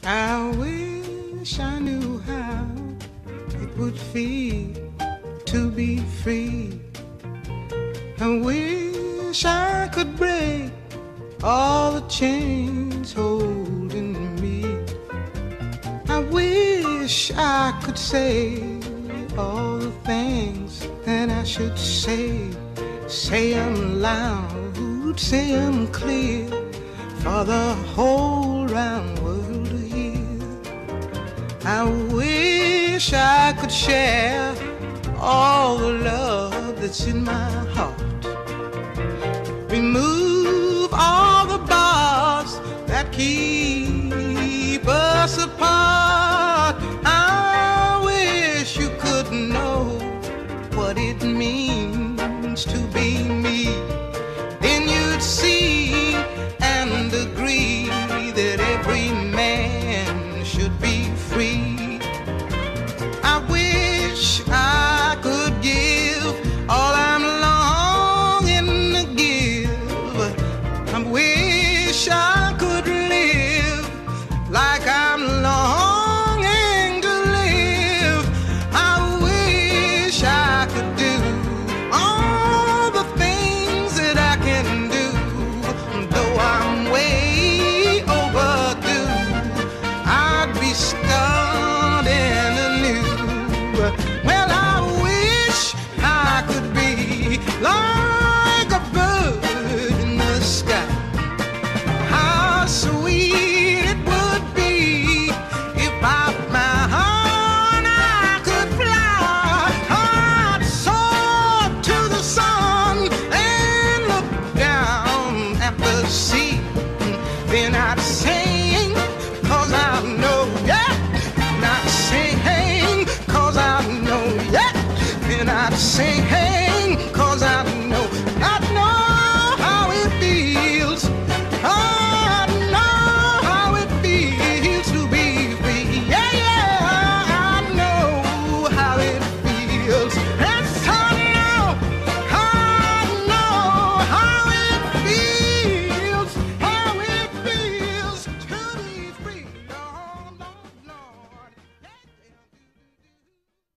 I wish I knew how it would feel to be free. I wish I could break all the chains holding me. I wish I could say all the things that I should say. Say them loud, say them clear, for the whole round world to hear. I wish I could share all the love that's in my heart. Remove all the bars that keep us apart. I wish you could know what it means to be me. Then you'd see and agree that every man should be free. I wish I could give all I'm longing to give. I wish I could live like I'm longing to live. I wish I could do all the things that I can do, though I'm way overdue. I'd be starting anew. Well, I wish I could be like a bird in the sky. How sweet it would be if by my heart I could fly. I'd soar to the sun and look down at the sea. Then I'd sing, 'cause I know, yeah. And I'd sing, 'cause I know, yeah. And I'd sing, hey.